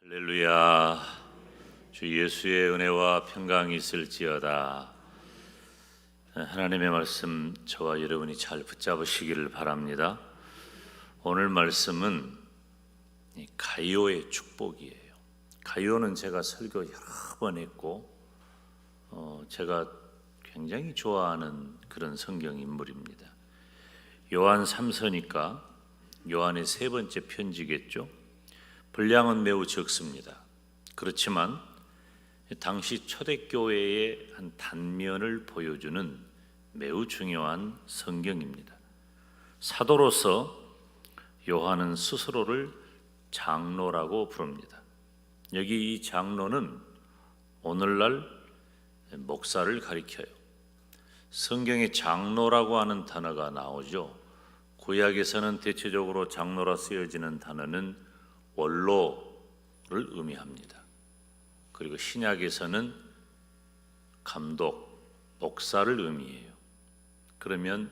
할렐루야. 주 예수의 은혜와 평강이 있을지어다. 하나님의 말씀 저와 여러분이 잘 붙잡으시기를 바랍니다. 오늘 말씀은 가이오의 축복이에요. 가이오는 제가 설교 여러 번 했고 제가 굉장히 좋아하는 그런 성경 인물입니다. 요한 3서니까 요한의 세 번째 편지겠죠. 분량은 매우 적습니다. 그렇지만 당시 초대교회의 한 단면을 보여주는 매우 중요한 성경입니다. 사도로서 요한은 스스로를 장로라고 부릅니다. 여기 이 장로는 오늘날 목사를 가리켜요. 성경에 장로라고 하는 단어가 나오죠. 구약에서는 대체적으로 장로라 쓰여지는 단어는 원로를 의미합니다. 그리고 신약에서는 감독, 목사를 의미해요. 그러면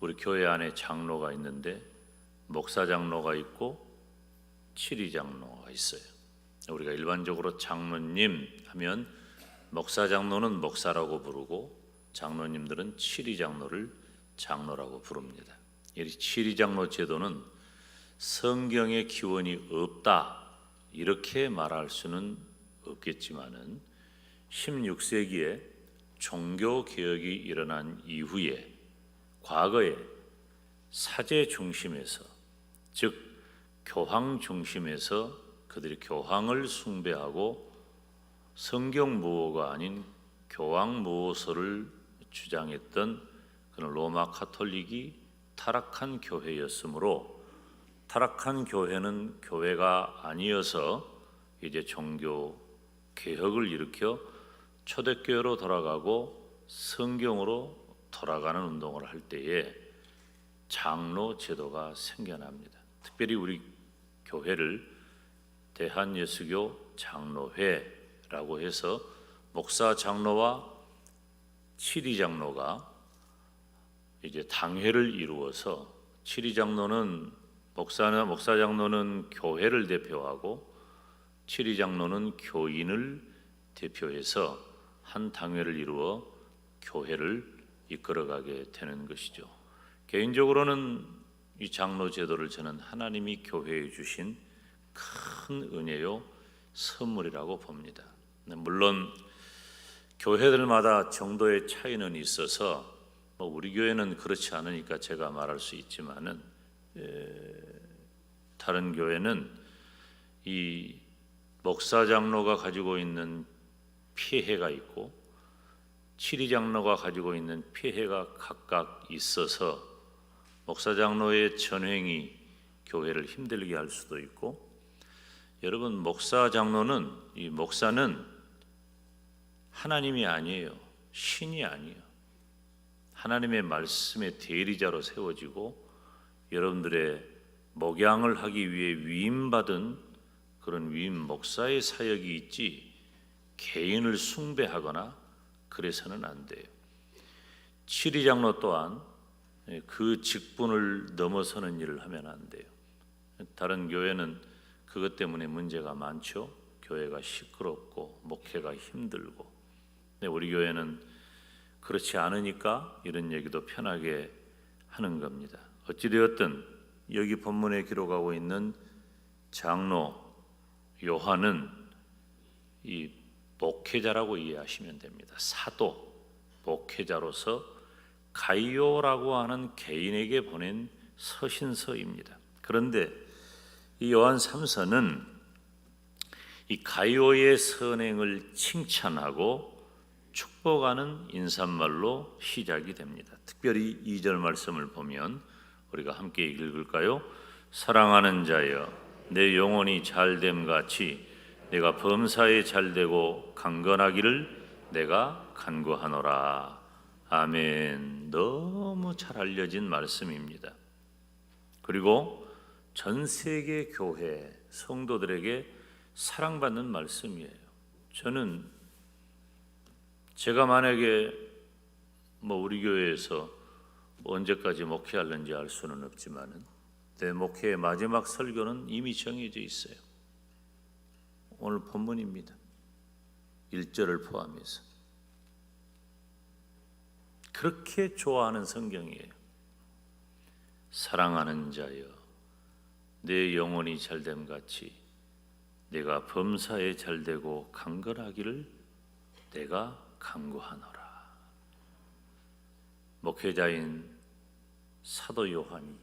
우리 교회 안에 장로가 있는데 목사 장로가 있고 치리 장로가 있어요. 우리가 일반적으로 장로님 하면 목사 장로는 목사라고 부르고 장로님들은 치리 장로를 장로라고 부릅니다. 이 치리 장로 제도는 성경의 기원이 없다 이렇게 말할 수는 없겠지만은 16세기에 종교 개혁이 일어난 이후에 과거에 사제 중심에서 즉 교황 중심에서 그들이 교황을 숭배하고 성경 무호가 아닌 교황 무호서를 주장했던 그런 로마 카톨릭이 타락한 교회였으므로 타락한 교회는 교회가 아니어서 이제 종교 개혁을 일으켜 초대교회로 돌아가고 성경으로 돌아가는 운동을 할 때에 장로 제도가 생겨납니다. 특별히 우리 교회를 대한예수교 장로회라고 해서 목사 장로와 치리 장로가 이제 당회를 이루어서 치리 장로는 목사 장로는 교회를 대표하고 치리 장로는 교인을 대표해서 한 당회를 이루어 교회를 이끌어가게 되는 것이죠. 개인적으로는 이 장로 제도를 저는 하나님이 교회에 주신 큰 은혜요 선물이라고 봅니다. 물론 교회들마다 정도의 차이는 있어서 우리 교회는 그렇지 않으니까 제가 말할 수 있지만은 다른 교회는 이 목사 장로가 가지고 있는 피해가 있고 치리 장로가 가지고 있는 피해가 각각 있어서 목사 장로의 전횡이 교회를 힘들게 할 수도 있고 여러분 목사 장로는 이 목사는 하나님이 아니에요. 신이 아니에요. 하나님의 말씀의 대리자로 세워지고 여러분들의 목양을 하기 위해 위임받은 그런 위임 목사의 사역이 있지 개인을 숭배하거나 그래서는 안 돼요. 치리 장로 또한 그 직분을 넘어서는 일을 하면 안 돼요. 다른 교회는 그것 때문에 문제가 많죠. 교회가 시끄럽고 목회가 힘들고. 근데 우리 교회는 그렇지 않으니까 이런 얘기도 편하게 하는 겁니다. 어찌되었든 여기 본문에 기록하고 있는 장로 요한은 이 목회자라고 이해하시면 됩니다. 사도, 목회자로서 가이오라고 하는 개인에게 보낸 서신서입니다. 그런데 이 요한 3서는 이 가이오의 선행을 칭찬하고 축복하는 인사말로 시작이 됩니다. 특별히 2절 말씀을 보면 우리가 함께 읽을까요? 사랑하는 자여 내 영혼이 잘됨 같이 내가 범사에 잘되고 강건하기를 내가 간구하노라. 아멘. 너무 잘 알려진 말씀입니다. 그리고 전 세계 교회 성도들에게 사랑받는 말씀이에요. 저는 제가 만약에 우리 교회에서 언제까지 목회하는지 알 수는 없지만은 내 목회의 마지막 설교는 이미 정해져 있어요. 오늘 본문입니다. 1절을 포함해서. 그렇게 좋아하는 성경이에요. 사랑하는 자여, 내 영혼이 잘됨 같이 내가 범사에 잘되고 강건하기를 내가 간구하노라. 목회자인 사도 요한이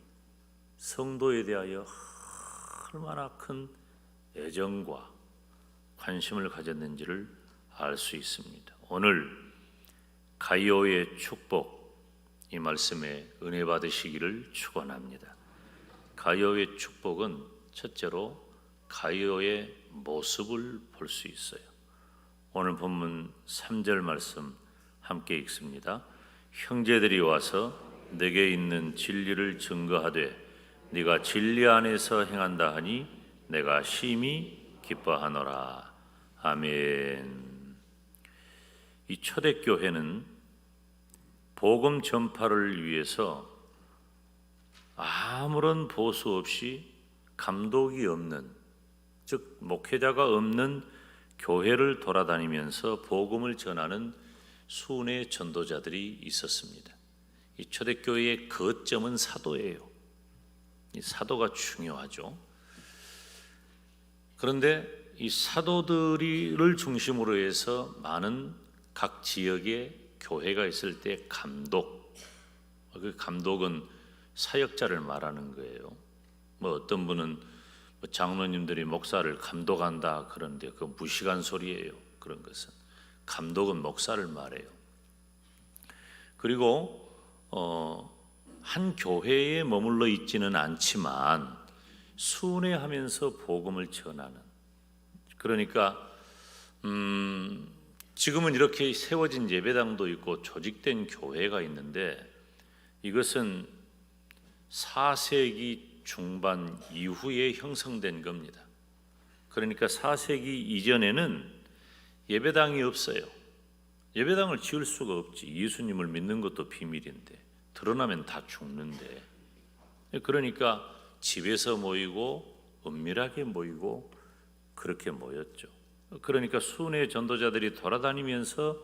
성도에 대하여 얼마나 큰 애정과 관심을 가졌는지를 알 수 있습니다. 오늘 가이오의 축복, 이 말씀에 은혜 받으시기를 축원합니다. 가이오의 축복은 첫째로 가이오의 모습을 볼 수 있어요. 오늘 본문 3절 말씀 함께 읽습니다. 형제들이 와서 내게 있는 진리를 증거하되 네가 진리 안에서 행한다 하니 내가 심히 기뻐하노라. 아멘. 이 초대교회는 복음 전파를 위해서 아무런 보수 없이 감독이 없는, 즉 목회자가 없는 교회를 돌아다니면서 복음을 전하는 수훈의 전도자들이 있었습니다. 이 초대교회의 거점은 사도예요. 이 사도가 중요하죠. 그런데 이 사도들을 중심으로 해서 많은 각 지역에 교회가 있을 때 감독, 그 감독은 사역자를 말하는 거예요. 어떤 분은 장로님들이 목사를 감독한다 그런데 그 무식한 소리예요. 그런 것은 감독은 목사를 말해요. 그리고 한 교회에 머물러 있지는 않지만 순회하면서 복음을 전하는, 그러니까 지금은 이렇게 세워진 예배당도 있고 조직된 교회가 있는데 이것은 4세기 중반 이후에 형성된 겁니다. 그러니까 4세기 이전에는 예배당이 없어요. 예배당을 지을 수가 없지. 예수님을 믿는 것도 비밀인데 드러나면 다 죽는데. 그러니까 집에서 모이고 은밀하게 모이고 그렇게 모였죠. 그러니까 수훈의 전도자들이 돌아다니면서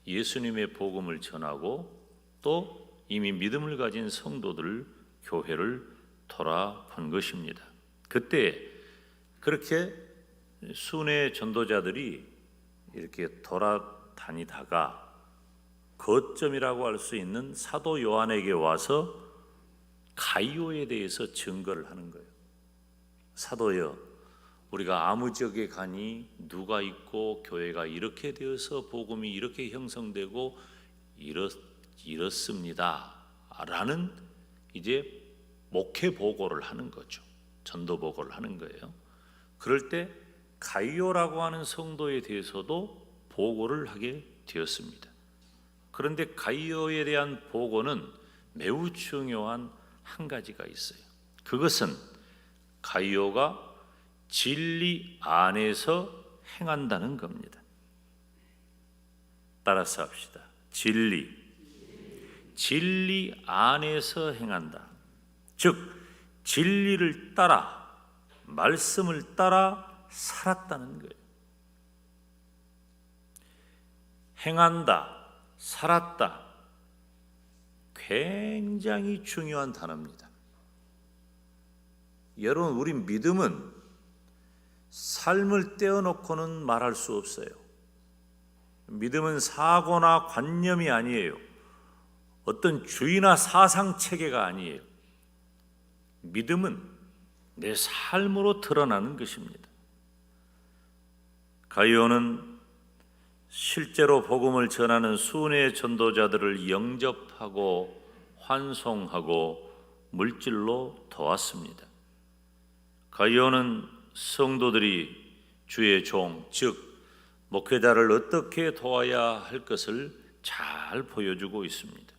예수님의 복음을 전하고 또 이미 믿음을 가진 성도들 교회를 돌아본 것입니다. 그때 그렇게 수훈의 전도자들이 이렇게 돌아다니다가 거점이라고 할 수 있는 사도 요한에게 와서 가이오에 대해서 증거를 하는 거예요. 사도여, 우리가 아무 지역에 가니 누가 있고 교회가 이렇게 되어서 복음이 이렇게 형성되고 이렇습니다 라는 이제 목회 보고를 하는 거죠. 전도 보고를 하는 거예요. 그럴 때 가이오라고 하는 성도에 대해서도 보고를 하게 되었습니다. 그런데 가이오에 대한 보고는 매우 중요한 한 가지가 있어요. 그것은 가이오가 진리 안에서 행한다는 겁니다. 따라서 합시다. 진리 안에서 행한다. 즉 진리를 따라, 말씀을 따라 살았다는 거예요. 행한다, 살았다, 굉장히 중요한 단어입니다. 여러분, 우리 믿음은 삶을 떼어놓고는 말할 수 없어요. 믿음은 사고나 관념이 아니에요. 어떤 주의나 사상 체계가 아니에요. 믿음은 내 삶으로 드러나는 것입니다. 가이오는 실제로 복음을 전하는 수훈의 전도자들을 영접하고 환송하고 물질로 도왔습니다. 가이오는 성도들이 주의 종, 즉 목회자를 어떻게 도와야 할 것을 잘 보여주고 있습니다.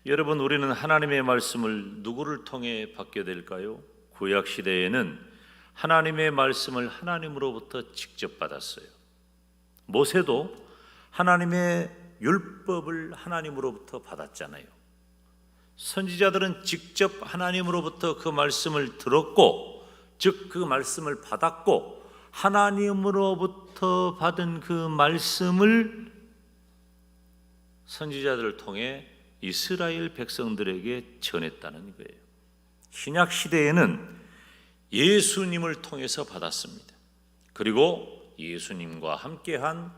여러분, 우리는 하나님의 말씀을 누구를 통해 받게 될까요? 구약 시대에는 하나님의 말씀을 하나님으로부터 직접 받았어요. 모세도 하나님의 율법을 하나님으로부터 받았잖아요. 선지자들은 직접 하나님으로부터 그 말씀을 들었고, 즉 그 말씀을 받았고 하나님으로부터 받은 그 말씀을 선지자들을 통해 이스라엘 백성들에게 전했다는 거예요. 신약 시대에는 예수님을 통해서 받았습니다. 그리고 예수님과 함께한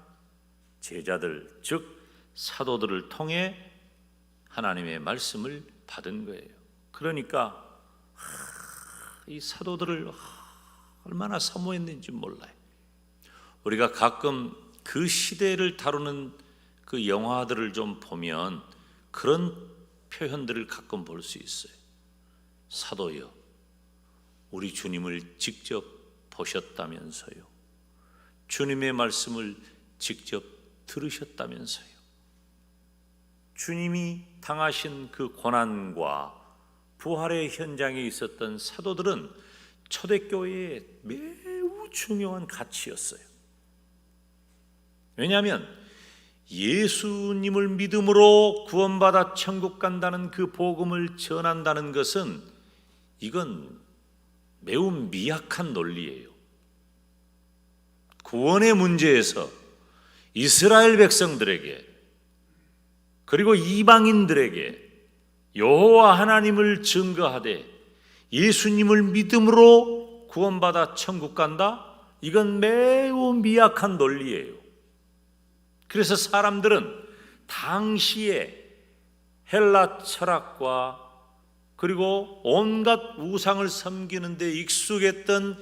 제자들, 즉 사도들을 통해 하나님의 말씀을 받은 거예요. 그러니까 이 사도들을 얼마나 사모했는지 몰라요. 우리가 가끔 그 시대를 다루는 그 영화들을 좀 보면 그런 표현들을 가끔 볼 수 있어요. 사도여, 우리 주님을 직접 보셨다면서요. 주님의 말씀을 직접 들으셨다면서요. 주님이 당하신 그 고난과 부활의 현장에 있었던 사도들은 초대교회의 매우 중요한 가치였어요. 왜냐하면 예수님을 믿음으로 구원받아 천국 간다는 그 복음을 전한다는 것은 이건 매우 미약한 논리예요. 구원의 문제에서 이스라엘 백성들에게 그리고 이방인들에게 여호와 하나님을 증거하되 예수님을 믿음으로 구원받아 천국 간다? 이건 매우 미약한 논리예요. 그래서 사람들은 당시에 헬라 철학과 그리고 온갖 우상을 섬기는 데 익숙했던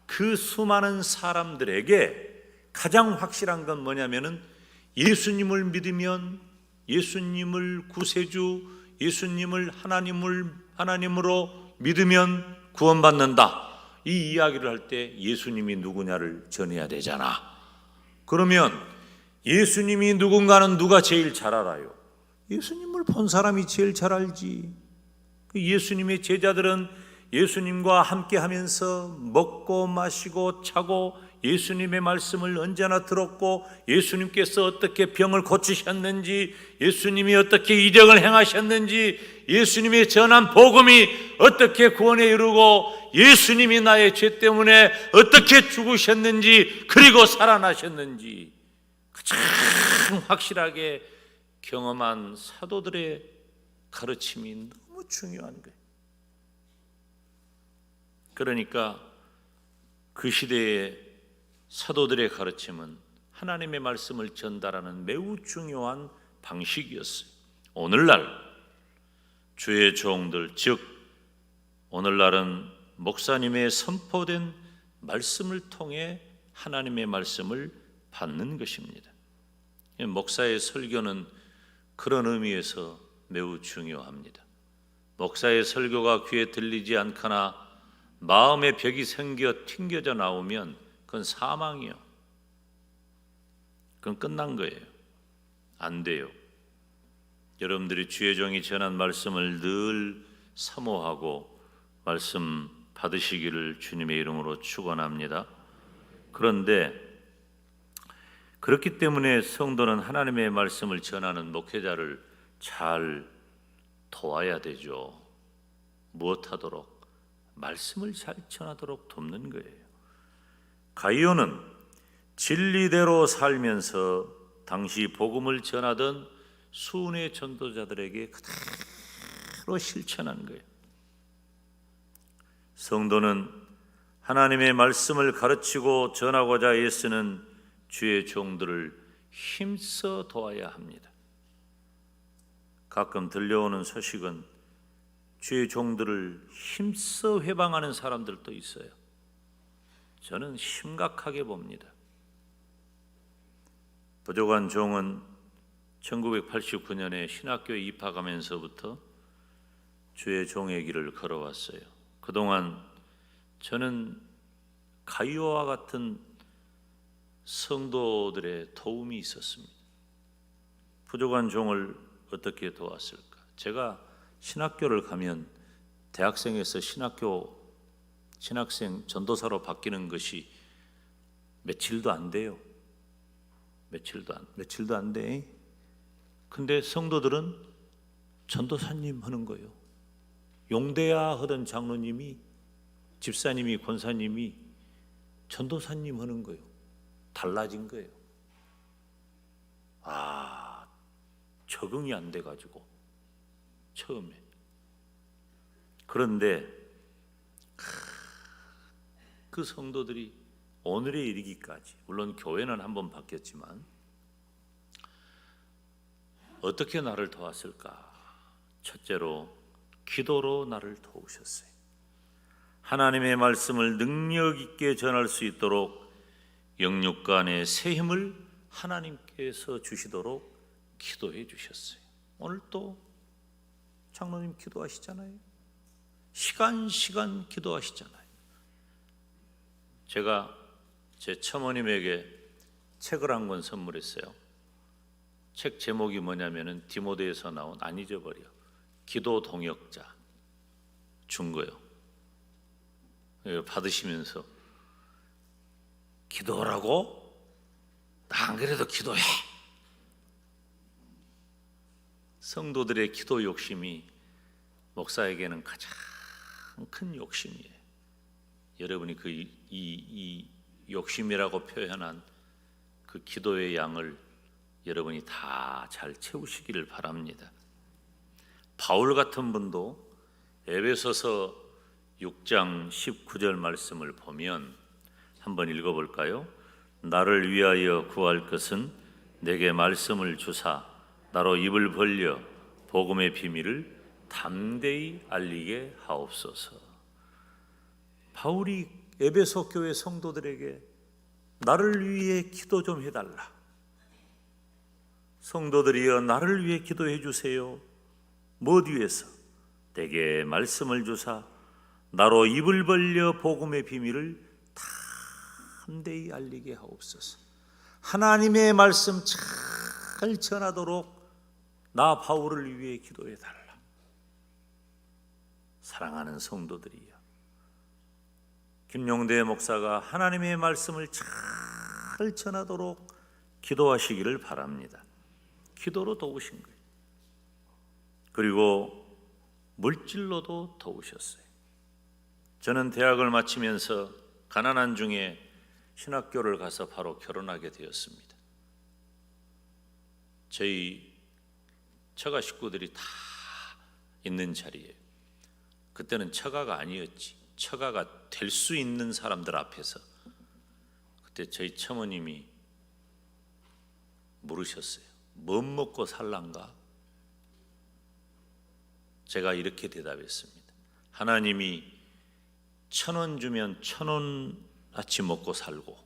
그 수많은 사람들에게 가장 확실한 건 뭐냐면은 예수님을 믿으면 예수님을 구세주, 예수님을 하나님으로 믿으면 구원받는다. 이 이야기를 할 때 예수님이 누구냐를 전해야 되잖아. 그러면 예수님이 누군가는 누가 제일 잘 알아요? 예수님을 본 사람이 제일 잘 알지. 예수님의 제자들은 예수님과 함께 하면서 먹고 마시고 자고 예수님의 말씀을 언제나 들었고 예수님께서 어떻게 병을 고치셨는지, 예수님이 어떻게 이적을 행하셨는지, 예수님의 전한 복음이 어떻게 구원에 이르고 예수님이 나의 죄 때문에 어떻게 죽으셨는지 그리고 살아나셨는지 가장 확실하게 경험한 사도들의 가르침이 너무 중요한 거예요. 그러니까 그 시대의 사도들의 가르침은 하나님의 말씀을 전달하는 매우 중요한 방식이었어요. 오늘날 주의 종들, 즉 오늘날은 목사님의 선포된 말씀을 통해 하나님의 말씀을 받는 것입니다. 목사의 설교는 그런 의미에서 매우 중요합니다. 목사의 설교가 귀에 들리지 않거나 마음의 벽이 생겨 튕겨져 나오면 그건 사망이요. 그건 끝난 거예요. 안 돼요. 여러분들이 주의 종이 전한 말씀을 늘 사모하고 말씀 받으시기를 주님의 이름으로 축원합니다. 그런데 그렇기 때문에 성도는 하나님의 말씀을 전하는 목회자를 잘 도와야 되죠. 무엇하도록? 말씀을 잘 전하도록 돕는 거예요. 가이오는 진리대로 살면서 당시 복음을 전하던 수훈의 전도자들에게 그대로 실천한 거예요. 성도는 하나님의 말씀을 가르치고 전하고자 애쓰는 주의 종들을 힘써 도와야 합니다. 가끔 들려오는 소식은 주의 종들을 힘써 회방하는 사람들도 있어요. 저는 심각하게 봅니다. 부족한 종은 1989년에 신학교에 입학하면서부터 주의 종의 길을 걸어왔어요. 그동안 저는 가이오와 같은 성도들의 도움이 있었습니다. 부족한 종을 어떻게 도왔을까? 제가 신학교를 가면 대학생에서 신학생 전도사로 바뀌는 것이 며칠도 안 돼요. 며칠도 안 돼. 근데 성도들은 전도사님 하는 거예요. 용대야 하던 장로님이, 집사님이, 권사님이 전도사님 하는 거예요. 달라진 거예요. 적응이 안 돼가지고 처음에. 그런데 그 성도들이 오늘에 이르기까지, 물론 교회는 한번 바뀌었지만 어떻게 나를 도왔을까? 첫째로 기도로 나를 도우셨어요. 하나님의 말씀을 능력 있게 전할 수 있도록 영육과 안에 새 힘을 하나님께서 주시도록 기도해 주셨어요. 오늘 또 장로님 기도하시잖아요. 시간 기도하시잖아요. 제가 제 처모님에게 책을 한 권 선물했어요. 책 제목이 뭐냐면은 디모데에서 나온 안 잊어버려, 기도 동역자 준 거예요. 받으시면서 기도라고? 나 안 그래도 기도해. 성도들의 기도 욕심이 목사에게는 가장 큰 욕심이에요. 여러분이 이 욕심이라고 표현한 그 기도의 양을 여러분이 다 잘 채우시기를 바랍니다. 바울 같은 분도 에베소서 6장 19절 말씀을 보면 한번 읽어볼까요? 나를 위하여 구할 것은 내게 말씀을 주사 나로 입을 벌려 복음의 비밀을 담대히 알리게 하옵소서. 바울이 에베소 교회 성도들에게 나를 위해 기도 좀 해달라. 성도들이여 나를 위해 기도해 주세요. 무엇 위해서? 내게 말씀을 주사 나로 입을 벌려 복음의 비밀을 담대히 알리게 하옵소서. 하나님의 말씀 잘 전하도록 나 바울을 위해 기도해 달라. 사랑하는 성도들이여, 김용대 목사가 하나님의 말씀을 잘 전하도록 기도하시기를 바랍니다. 기도로 도우신 거예요. 그리고 물질로도 도우셨어요. 저는 대학을 마치면서 가난한 중에 신학교를 가서 바로 결혼하게 되었습니다. 저희 처가 식구들이 다 있는 자리에, 그때는 처가가 아니었지, 처가가 될 수 있는 사람들 앞에서 그때 저희 처모님이 물으셨어요. 뭐 먹고 살란가? 제가 이렇게 대답했습니다. 하나님이 1,000원 주면 1,000원어치 먹고 살고,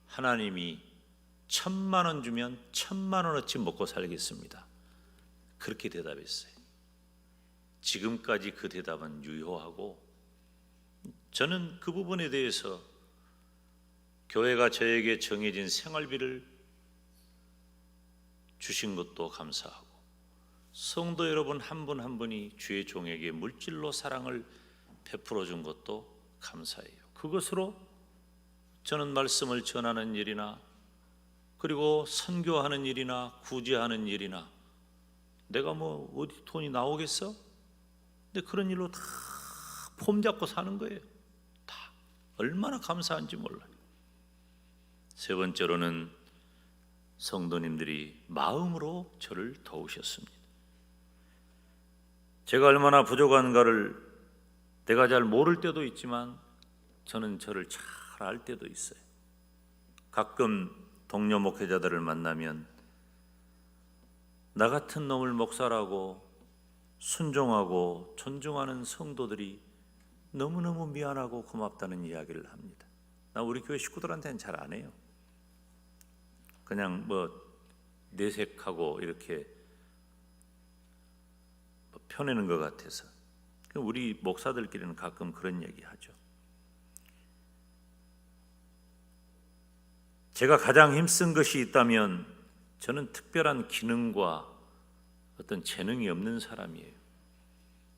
하나님이 1,000,000원 주면 1,000,000원어치 먹고 살겠습니다. 그렇게 대답했어요. 지금까지 그 대답은 유효하고, 저는 그 부분에 대해서 교회가 저에게 정해진 생활비를 주신 것도 감사하고, 성도 여러분 한 분 한 분이 주의 종에게 물질로 사랑을 베풀어 준 것도 감사해요. 그것으로 저는 말씀을 전하는 일이나, 그리고 선교하는 일이나, 구제하는 일이나, 내가 뭐 어디 돈이 나오겠어? 근데 그런 일로 다 폼 잡고 사는 거예요. 다 얼마나 감사한지 몰라요. 세 번째로는 성도님들이 마음으로 저를 도우셨습니다. 제가 얼마나 부족한가를 내가 잘 모를 때도 있지만 저는 저를 잘 알 때도 있어요. 가끔 동료 목회자들을 만나면 나 같은 놈을 목사라고 순종하고 존중하는 성도들이 너무너무 미안하고 고맙다는 이야기를 합니다. 나 우리 교회 식구들한테는 잘 안 해요. 그냥 뭐 내색하고 이렇게 펴내는 것 같아서. 우리 목사들끼리는 가끔 그런 얘기 하죠. 제가 가장 힘쓴 것이 있다면 저는 특별한 기능과 어떤 재능이 없는 사람이에요.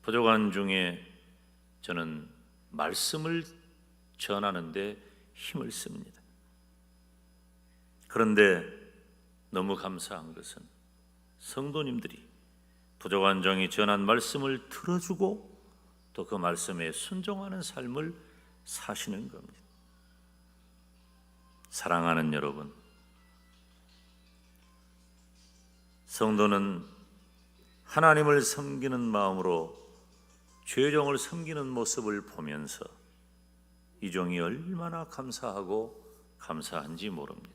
부족한 중에 저는 말씀을 전하는데 힘을 씁니다. 그런데 너무 감사한 것은 성도님들이 부족한 종이 전한 말씀을 들어주고 또 그 말씀에 순종하는 삶을 사시는 겁니다. 사랑하는 여러분, 성도는 하나님을 섬기는 마음으로 죄종을 섬기는 모습을 보면서 이 종이 얼마나 감사하고 감사한지 모릅니다.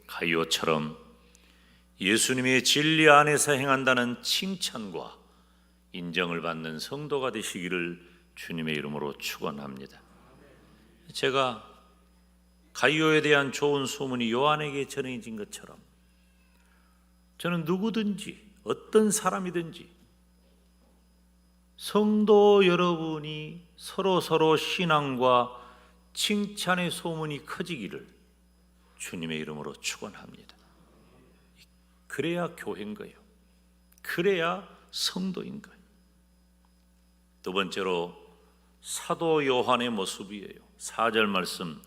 가이오처럼 예수님의 진리 안에서 행한다는 칭찬과 인정을 받는 성도가 되시기를 주님의 이름으로 축원합니다. 제가 가이오에 대한 좋은 소문이 요한에게 전해진 것처럼 저는 누구든지 어떤 사람이든지 성도 여러분이 서로 신앙과 칭찬의 소문이 커지기를 주님의 이름으로 축원합니다. 그래야 교회인 거예요. 그래야 성도인 거예요. 두 번째로 사도 요한의 모습이에요. 4절 말씀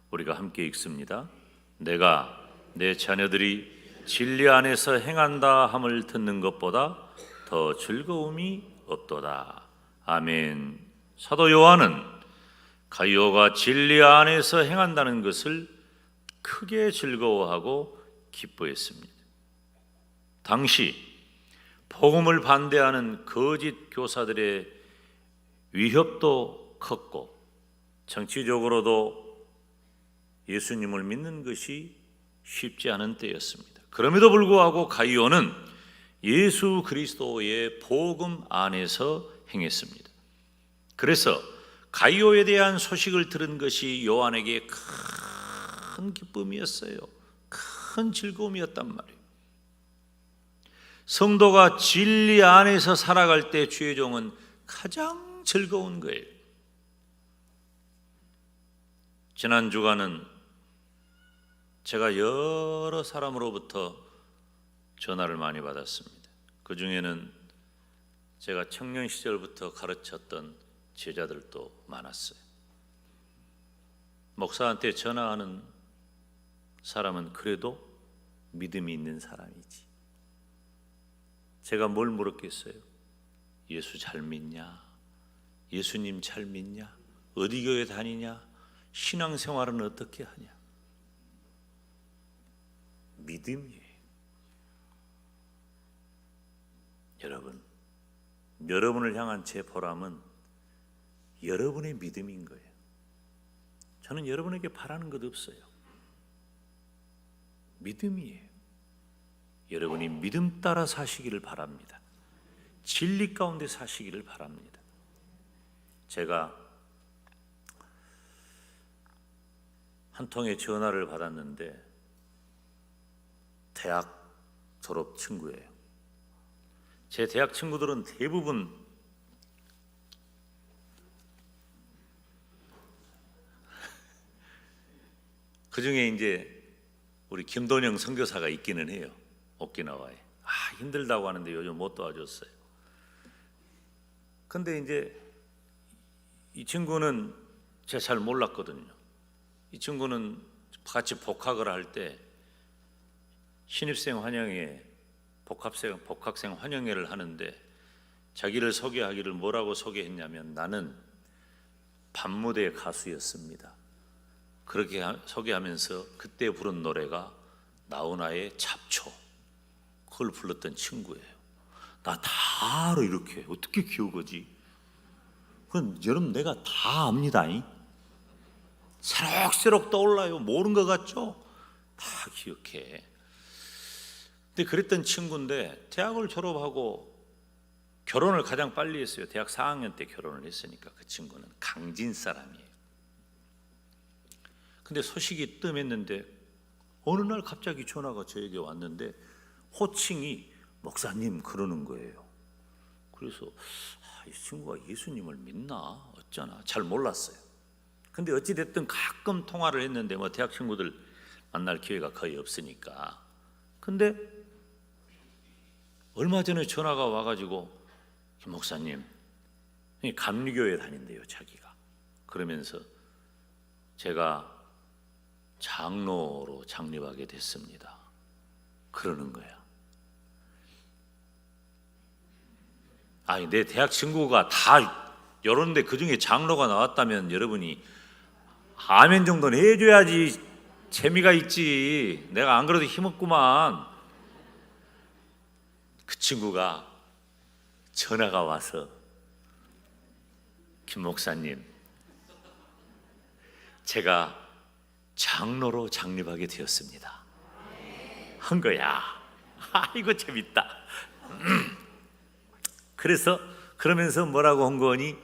우리가 함께 읽습니다. 내가 내 자녀들이 진리 안에서 행한다 함을 듣는 것보다 더 즐거움이 없도다. 아멘. 사도 요한은 가이오가 진리 안에서 행한다는 것을 크게 즐거워하고 기뻐했습니다. 당시 복음을 반대하는 거짓 교사들의 위협도 컸고 정치적으로도 예수님을 믿는 것이 쉽지 않은 때였습니다. 그럼에도 불구하고 가이오는 예수 그리스도의 복음 안에서 행했습니다. 그래서 가이오에 대한 소식을 들은 것이 요한에게 큰 기쁨이었어요. 큰 즐거움이었단 말이에요. 성도가 진리 안에서 살아갈 때 주의종은 가장 즐거운 거예요. 지난 주간은 제가 여러 사람으로부터 전화를 많이 받았습니다. 그 중에는 제가 청년 시절부터 가르쳤던 제자들도 많았어요. 목사한테 전화하는 사람은 그래도 믿음이 있는 사람이지. 제가 뭘 물었겠어요? 예수 잘 믿냐? 예수님 잘 믿냐? 어디 교회 다니냐? 신앙생활은 어떻게 하냐? 믿음이에요. 여러분을 향한 제 보람은 여러분의 믿음인 거예요. 저는 여러분에게 바라는 것 없어요. 믿음이에요. 여러분이 믿음 따라 사시기를 바랍니다. 진리 가운데 사시기를 바랍니다. 제가 한 통의 전화를 받았는데 대학 졸업 친구예요. 제 대학 친구들은 대부분 그 중에 이제 우리 김돈영 선교사가 있기는 해요. 오키나와에. 힘들다고 하는데 요즘 못 도와줬어요. 근데 이제 이 친구는 제가 잘 몰랐거든요. 이 친구는 같이 복학을 할 때 신입생 환영회, 복학생 환영회를 하는데 자기를 소개하기를 뭐라고 소개했냐면 나는 밤무대 가수였습니다. 그렇게 소개하면서 그때 부른 노래가 나훈아의 잡초, 그걸 불렀던 친구예요. 나 다 알아. 이렇게 어떻게 기억하지? 그건 여러분 내가 다 압니다. 새록새록 떠올라요. 모르는 것 같죠? 다 기억해. 근데 그랬던 친구인데 대학을 졸업하고 결혼을 가장 빨리 했어요. 대학 4학년 때 결혼을 했으니까. 그 친구는 강진 사람이에요. 근데 소식이 뜸했는데 어느 날 갑자기 전화가 저에게 왔는데 호칭이 목사님 그러는 거예요. 그래서 이 친구가 예수님을 믿나 어쩌나 잘 몰랐어요. 근데 어찌됐든 가끔 통화를 했는데 뭐 대학 친구들 만날 기회가 거의 없으니까. 근데 얼마 전에 전화가 와가지고 김 목사님 감리교회 다닌대요 자기가. 그러면서 제가 장로로 창립하게 됐습니다. 그러는 거야. 내 대학 친구가 다 이런데 그 중에 장로가 나왔다면 여러분이 아멘 정도는 해줘야지 재미가 있지. 내가 안 그래도 힘없구만. 그 친구가 전화가 와서 김 목사님, 제가 장로로 장립하게 되었습니다 한 거야. 이거 재밌다. 그러면서 뭐라고 한 거니,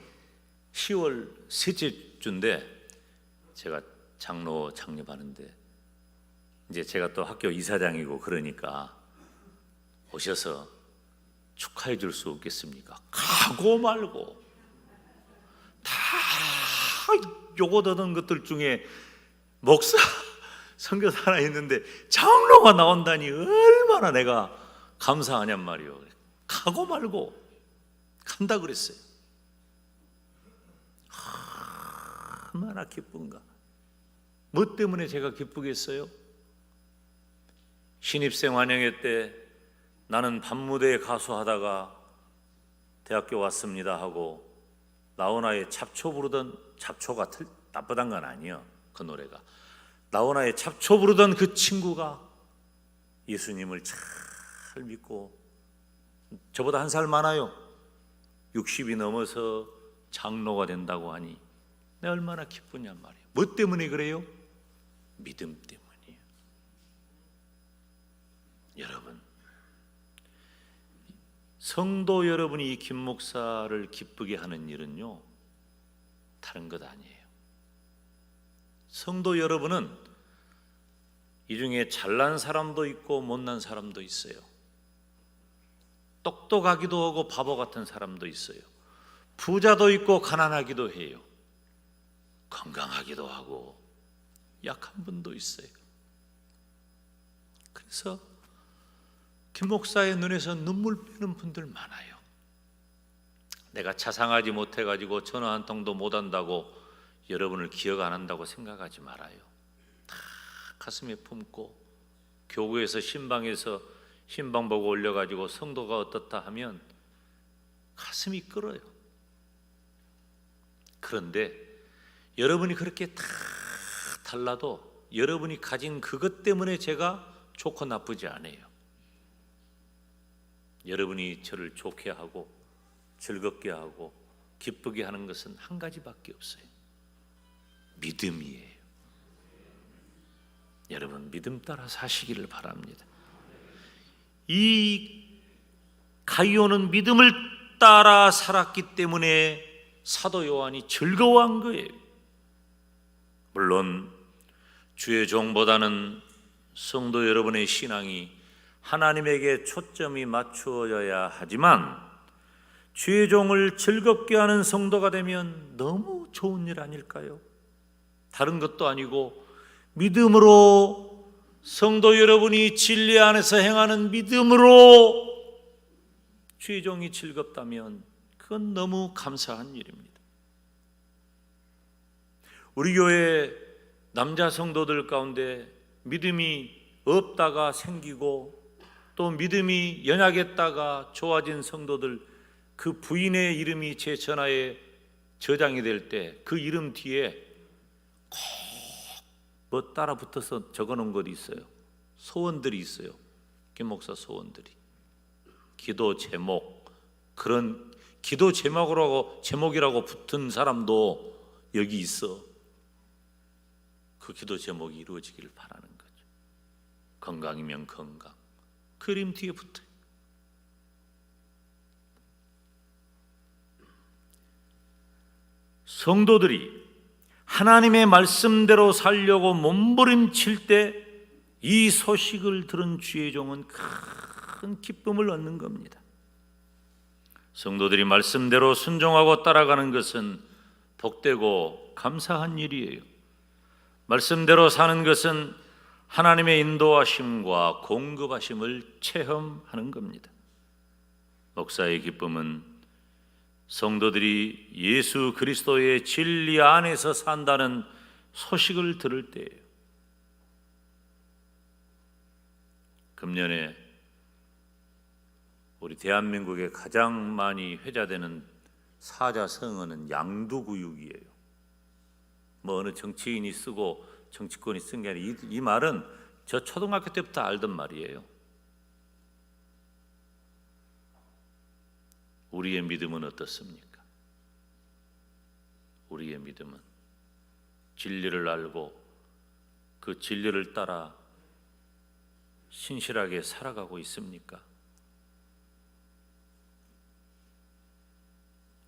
10월 셋째 주인데 제가 장로 장립하는데 이제 제가 또 학교 이사장이고 그러니까 오셔서 축하해 줄 수 없겠습니까? 가고 말고 다 요거 더는 것들 중에 목사 선교사 하나 있는데 장로가 나온다니 얼마나 내가 감사하냔 말이요. 가고 말고 간다 그랬어요. 얼마나 기쁜가. 뭐 때문에 제가 기쁘겠어요? 신입생 환영회 때 나는 밤무대에 가수하다가 대학교 왔습니다 하고 나훈아의 잡초 부르던, 잡초가 나쁘단 건 아니에요. 그 노래가 나훈아의 잡초 부르던 그 친구가 예수님을 잘 믿고 저보다 한 살 많아요. 60이 넘어서 장로가 된다고 하니 내가 얼마나 기쁘냔 말이에요. 뭐 때문에 그래요? 믿음 때문이에요. 여러분, 성도 여러분이 이 김 목사를 기쁘게 하는 일은요, 다른 것 아니에요. 성도 여러분은 이 중에 잘난 사람도 있고 못난 사람도 있어요. 똑똑하기도 하고 바보 같은 사람도 있어요. 부자도 있고 가난하기도 해요. 건강하기도 하고 약한 분도 있어요. 그래서 김 목사의 눈에서 눈물 빼는 분들 많아요. 내가 자상하지 못해가지고 전화 한 통도 못한다고 여러분을 기억 안 한다고 생각하지 말아요. 다 가슴에 품고 교구에서 신방에서 신방 보고 올려가지고 성도가 어떻다 하면 가슴이 끓어요. 그런데 여러분이 그렇게 다 달라도 여러분이 가진 그것 때문에 제가 좋고 나쁘지 않아요. 여러분이 저를 좋게 하고 즐겁게 하고 기쁘게 하는 것은 한 가지밖에 없어요. 믿음이에요. 여러분, 믿음 따라 사시기를 바랍니다. 이 가이오는 믿음을 따라 살았기 때문에 사도 요한이 즐거워한 거예요. 물론 주의 종보다는 성도 여러분의 신앙이 하나님에게 초점이 맞추어져야 하지만 주의 종을 즐겁게 하는 성도가 되면 너무 좋은 일 아닐까요? 다른 것도 아니고 믿음으로, 성도 여러분이 진리 안에서 행하는 믿음으로 주의 종이 즐겁다면 그건 너무 감사한 일입니다. 우리 교회 남자 성도들 가운데 믿음이 없다가 생기고 또 믿음이 연약했다가 좋아진 성도들, 그 부인의 이름이 제 전화에 저장이 될 때 그 이름 뒤에 꼭 뭐 따라 붙어서 적어놓은 것이 있어요. 소원들이 있어요. 김 목사 소원들이. 기도 제목, 그런 기도 제목이라고 붙은 사람도 여기 있어. 그 기도 제목이 이루어지기를 바라는 거죠. 건강이면 건강. 그 이름 뒤에 붙어요. 성도들이 하나님의 말씀대로 살려고 몸부림칠 때 이 소식을 들은 주의 종은 큰 기쁨을 얻는 겁니다. 성도들이 말씀대로 순종하고 따라가는 것은 복되고 감사한 일이에요. 말씀대로 사는 것은 하나님의 인도하심과 공급하심을 체험하는 겁니다. 목사의 기쁨은 성도들이 예수 그리스도의 진리 안에서 산다는 소식을 들을 때예요. 금년에 우리 대한민국에 가장 많이 회자되는 사자 성어는 양두구육이에요. 뭐 어느 정치인이 쓰고 정치권이 쓴 게 아니라 이 말은 저 초등학교 때부터 알던 말이에요. 우리의 믿음은 어떻습니까? 우리의 믿음은 진리를 알고 그 진리를 따라 신실하게 살아가고 있습니까?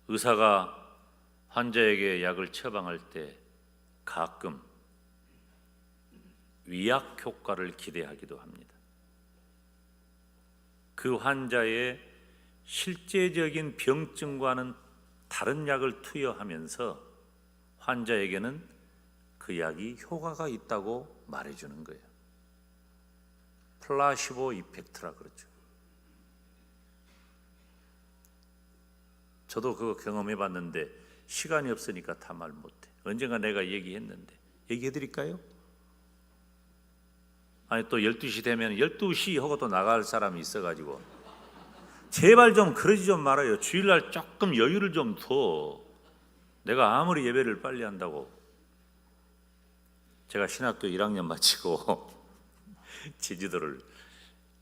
의사가 환자에게 약을 처방할 때 가끔 위약 효과를 기대하기도 합니다. 그 환자의 실제적인 병증과는 다른 약을 투여하면서 환자에게는 그 약이 효과가 있다고 말해주는 거예요. 플라시보 이펙트라 그러죠. 저도 그거 경험해 봤는데 시간이 없으니까 다 말 못해. 언젠가 내가 얘기했는데 얘기해 드릴까요? 아니 또 12시 되면 12시 하고 또 나갈 사람이 있어가지고 제발 좀 그러지 좀 말아요. 주일날 조금 여유를 좀 둬. 내가 아무리 예배를 빨리 한다고. 제가 신학교 1학년 마치고 제주도를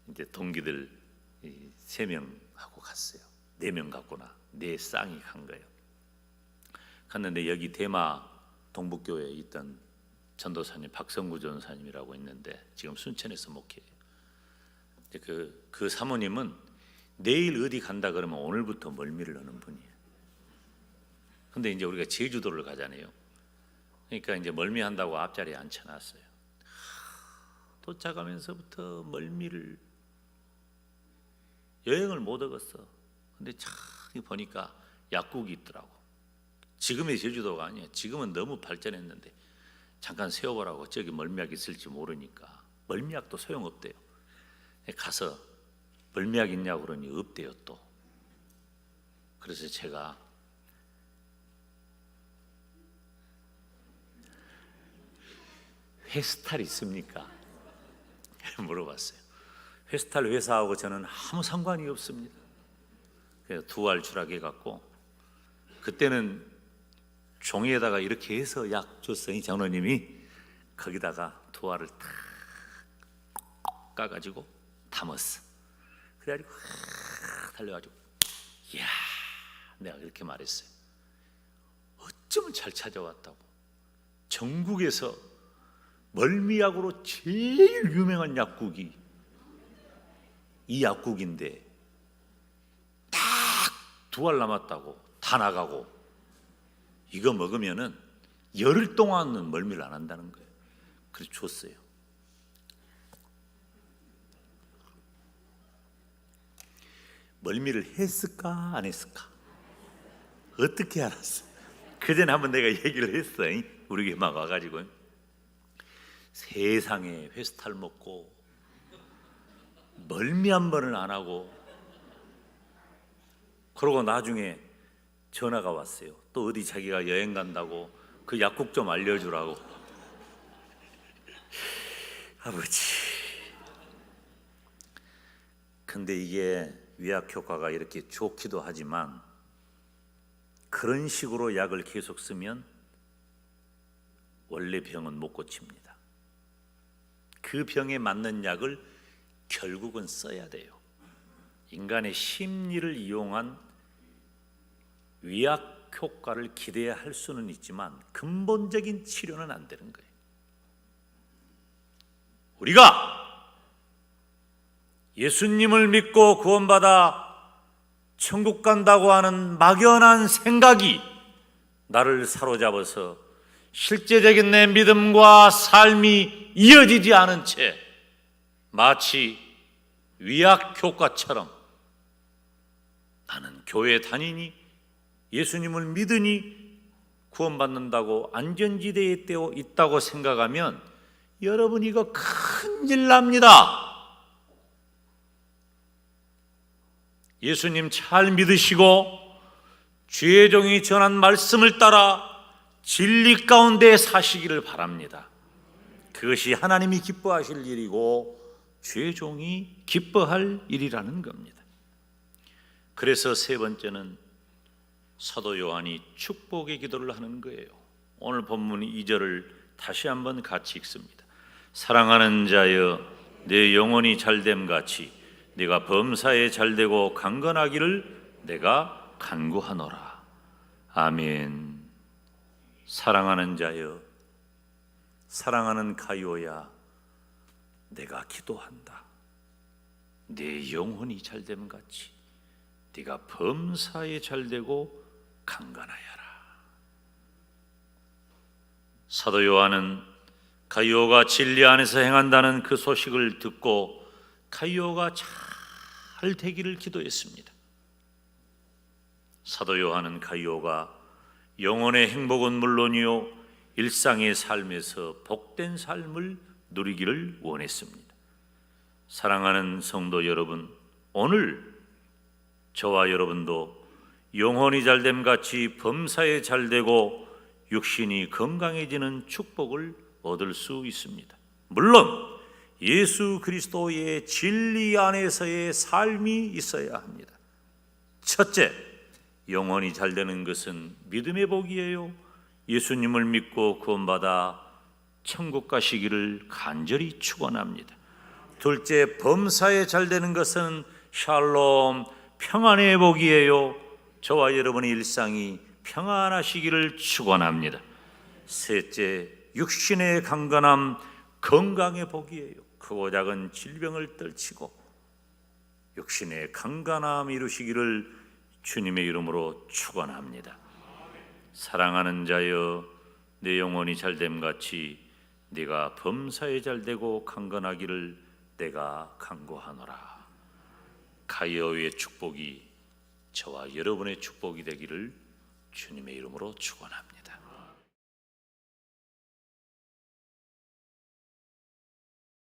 이제 동기들 3명하고 갔어요. 4명 갔구나. 4쌍이 간 거예요. 갔는데 여기 대마 동북교회에 있던 전도사님 박성구 전사님이라고 있는데 지금 순천에서 목회해요. 그 사모님은 내일 어디 간다 그러면 오늘부터 멀미를 하는 분이에요. 근데 이제 우리가 제주도를 가잖아요. 그러니까 이제 멀미한다고 앞자리에 앉혀놨어요. 도착하면서부터 멀미를 여행을 못 하겠어. 근데 참 보니까 약국이 있더라고. 지금의 제주도가 아니야. 지금은 너무 발전했는데 잠깐 세워보라고. 저기 멀미약 있을지 모르니까. 멀미약도 소용없대요. 가서 멀미약 있냐고 그러니 없대요 또. 그래서 제가 회스탈 있습니까? 물어봤어요. 회스탈 회사하고 저는 아무 상관이 없습니다. 그래서 2알 추락해갖고 그때는 종이에다가 이렇게 해서 약 줬어요. 장로님이 거기다가 2알을 탁 까가지고 담았어. 그래가지고 달려가지고 이야 내가 이렇게 말했어요. 어쩌면 잘 찾아왔다고. 전국에서 멀미약으로 제일 유명한 약국이 이 약국인데 딱 2알 남았다고 다 나가고 이거 먹으면은 열흘 동안은 멀미를 안 한다는 거예요. 그래서 줬어요. 멀미를 했을까 안 했을까? 어떻게 알았어? 그전에 한번 내가 얘기를 했어. 우리 교회 막 와가지고 세상에 회스탈 먹고 멀미 한 번은 안 하고 그러고 나중에 전화가 왔어요. 또 어디 자기가 여행 간다고 그 약국 좀 알려주라고. 아버지. 근데 이게 위약 효과가 이렇게 좋기도 하지만 그런 식으로 약을 계속 쓰면 원래 병은 못 고칩니다. 그 병에 맞는 약을 결국은 써야 돼요. 인간의 심리를 이용한 위약 효과를 기대할 수는 있지만 근본적인 치료는 안 되는 거예요. 우리가 예수님을 믿고 구원받아 천국 간다고 하는 막연한 생각이 나를 사로잡아서 실제적인 내 믿음과 삶이 이어지지 않은 채 마치 위약 효과처럼 나는 교회 다니니 예수님을 믿으니 구원받는다고 안전지대에 있다고 생각하면 여러분 이거 큰일 납니다. 예수님 잘 믿으시고 주의 종이 전한 말씀을 따라 진리 가운데 사시기를 바랍니다. 그것이 하나님이 기뻐하실 일이고 주의 종이 기뻐할 일이라는 겁니다. 그래서 세 번째는 사도 요한이 축복의 기도를 하는 거예요. 오늘 본문 2절을 다시 한번 같이 읽습니다. 사랑하는 자여 내 영혼이 잘됨 같이 네가 범사에 잘되고 강건하기를 내가 간구하노라. 아멘. 사랑하는 자여, 사랑하는 가요야, 내가 기도한다. 내 영혼이 잘됨 같이 네가 범사에 잘되고 강건하여라. 사도 요한은 가이오가 진리 안에서 행한다는 그 소식을 듣고 가이오가 잘 되기를 기도했습니다. 사도 요한은 가이오가 영혼의 행복은 물론이요 일상의 삶에서 복된 삶을 누리기를 원했습니다. 사랑하는 성도 여러분, 오늘 저와 여러분도 영혼이 잘됨 같이 범사에 잘되고 육신이 건강해지는 축복을 얻을 수 있습니다. 물론 예수 그리스도의 진리 안에서의 삶이 있어야 합니다. 첫째, 영혼이 잘되는 것은 믿음의 복이에요. 예수님을 믿고 구원받아 천국 가시기를 간절히 축원합니다. 둘째, 범사에 잘되는 것은 샬롬, 평안의 복이에요. 저와 여러분의 일상이 평안하시기를 축원합니다. 셋째, 육신의 강건함, 건강의 복이에요. 크고 작은 질병을 떨치고 육신의 강건함 이루시기를 주님의 이름으로 축원합니다. 사랑하는 자여 내 영혼이 잘됨 같이 네가 범사에 잘되고 강건하기를 내가 간구하노라. 가이오의 축복이 저와 여러분의 축복이 되기를 주님의 이름으로 축원합니다.